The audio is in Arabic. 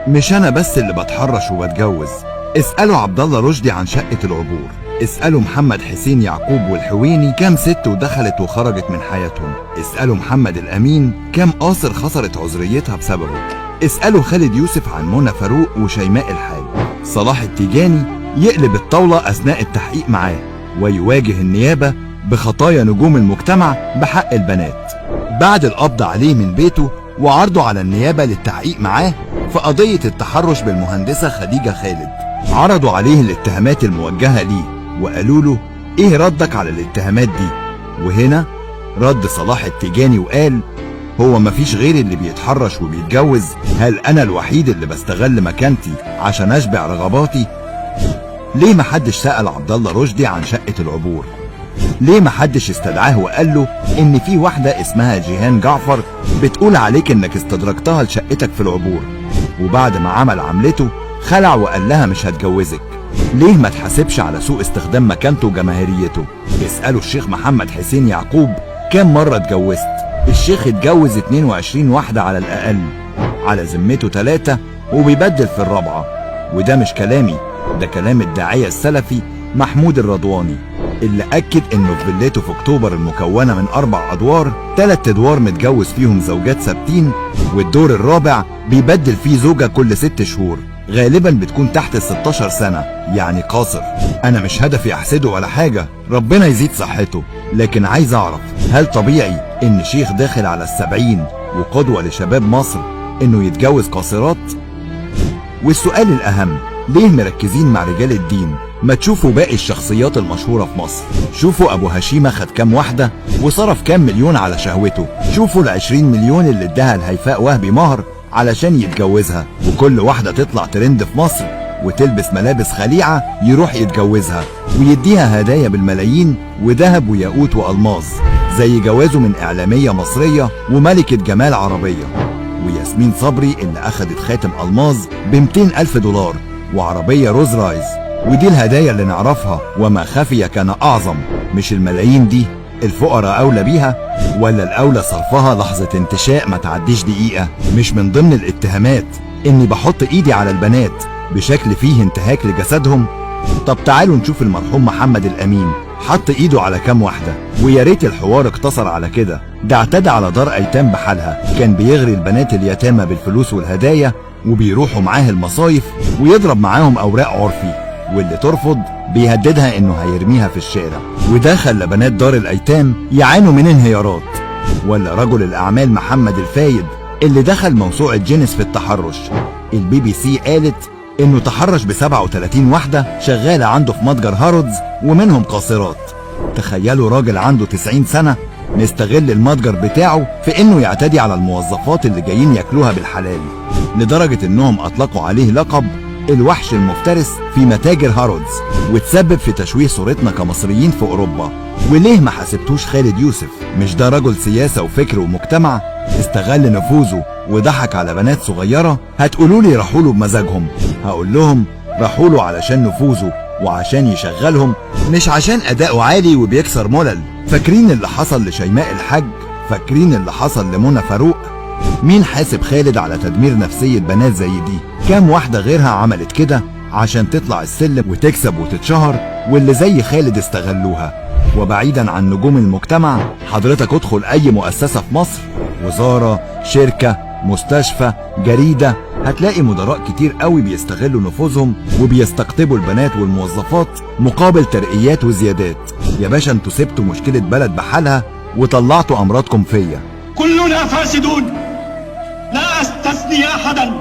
مش انا بس اللي بتحرش وبتجوز. اسألوا عبد الله رشدي عن شقة العبور، اسألوا محمد حسين يعقوب والحويني كام ست ودخلت وخرجت من حياتهم، اسألوا محمد الأمين كام قاصر خسرت عذريتها بسببه، اسألوا خالد يوسف عن منى فاروق وشيماء الحاج. صلاح التيجاني يقلب الطاولة أثناء التحقيق معاه ويواجه النيابة بخطايا نجوم المجتمع بحق البنات بعد القبض عليه من بيته وعرضه على النيابة للتحقيق معاه في قضية التحرش بالمهندسة خديجة خالد. عرضوا عليه الاتهامات الموجهة ليه وقالوا له ايه ردك على الاتهامات دي؟ وهنا رد صلاح التيجاني وقال هو مفيش غيري اللي بيتحرش وبيتجوز؟ هل انا الوحيد اللي بستغل مكانتي عشان اشبع رغباتي؟ ليه محدش سأل عبد الله رشدي عن شقة العبور؟ ليه محدش استدعاه وقال له ان في واحدة اسمها جيهان جعفر بتقول عليك انك استدرجتها لشقتك في العبور، وبعد ما عمل عملته خلع وقال لها مش هتجوزك؟ ليه ما تحاسبش على سوء استخدام مكانته وجماهيريته؟ اسألوا الشيخ محمد حسين يعقوب كام مرة اتجوزت؟ الشيخ اتجوز 22 واحدة على الأقل، على ذمته 3 وبيبدل في الرابعة. وده مش كلامي، ده كلام الداعية السلفي محمود الرضواني اللي أكد إنه في فيلته في أكتوبر المكونة من 4 أدوار 3 أدوار متجوز فيهم زوجات ثابتين، والدور الرابع بيبدل فيه زوجة كل 6 شهور، غالبا بتكون تحت 16 سنة، يعني قاصر. أنا مش هدفي أحسده ولا حاجة، ربنا يزيد صحته، لكن عايز أعرف هل طبيعي إن شيخ داخل على 70 وقدوة لشباب مصر إنه يتجوز قاصرات؟ والسؤال الأهم، ليه مركزين مع رجال الدين؟ ما تشوفوا باقي الشخصيات المشهورة في مصر، شوفوا أبو هشيمة خد كام واحدة وصرف كام مليون على شهوته، شوفوا ال20 مليون اللي اداها لهيفاء وهبي مهر علشان يتجوزها، وكل واحدة تطلع ترند في مصر وتلبس ملابس خليعة يروح يتجوزها ويديها هدايا بالملايين وذهب وياقوت وألماظ، زي جوازه من إعلامية مصرية وملكة جمال عربية، وياسمين صبري اللي أخدت خاتم ألماظ ب200,000 دولار وعربية روز رايز. ودي الهدايا اللي نعرفها، وما خفي كان أعظم. مش الملايين دي الفقراء أولى بيها؟ ولا الأولى صرفها لحظة انتشاء ما تعديش دقيقة؟ مش من ضمن الاتهامات إني بحط إيدي على البنات بشكل فيه انتهاك لجسدهم؟ طب تعالوا نشوف المرحوم محمد الأمين حط إيده على كام واحدة، ويا ريت الحوار اقتصر على كده، ده اعتدى على دار أيتام بحالها، كان بيغري البنات اليتامى بالفلوس والهدايا وبيروحوا معاه المصايف ويضرب معاهم أوراق عرفي، واللي ترفض بيهددها إنه هيرميها في الشارع، وده خلى بنات دار الأيتام يعانوا من انهيارات. ولا رجل الأعمال محمد الفايد اللي دخل موسوعة جينيس في التحرش، الBBC قالت إنه تحرش ب37 واحدة شغالة عنده في متجر هارودز ومنهم قاصرات. تخيلوا راجل عنده 90 سنة نستغل المتجر بتاعه في إنه يعتدي على الموظفات اللي جايين ياكلوها بالحلال، لدرجة إنهم أطلقوا عليه لقب الوحش المفترس في متاجر هارودز، وتسبب في تشويه صورتنا كمصريين في أوروبا. وليه ما حسبتوش خالد يوسف؟ مش ده رجل سياسة وفكر ومجتمع استغل نفوذه وضحك على بنات صغيرة؟ هتقولوا لي راحوا له بمزاجهم، هقول لهم راحوا له علشان نفوذه وعشان يشغلهم، مش عشان أداؤه عالي وبيكسر ملل. فاكرين اللي حصل لشيماء الحاج؟ فاكرين اللي حصل لمنى فاروق؟ مين حاسب خالد على تدمير نفسية بنات زي دي؟ كام واحدة غيرها عملت كده عشان تطلع السلم وتكسب وتتشهر، واللي زي خالد استغلوها. وبعيدا عن نجوم المجتمع، حضرتك ادخل اي مؤسسة في مصر، وزارة، شركة، مستشفى، جريدة، هتلاقي مدراء كتير قوي بيستغلوا نفوذهم وبيستقطبوا البنات والموظفات مقابل ترقيات وزيادات. يا باشا انتوا سبتوا مشكلة بلد بحالها وطلعتوا امراضكم فيا. كلنا فاسدون، لا استثني احدا.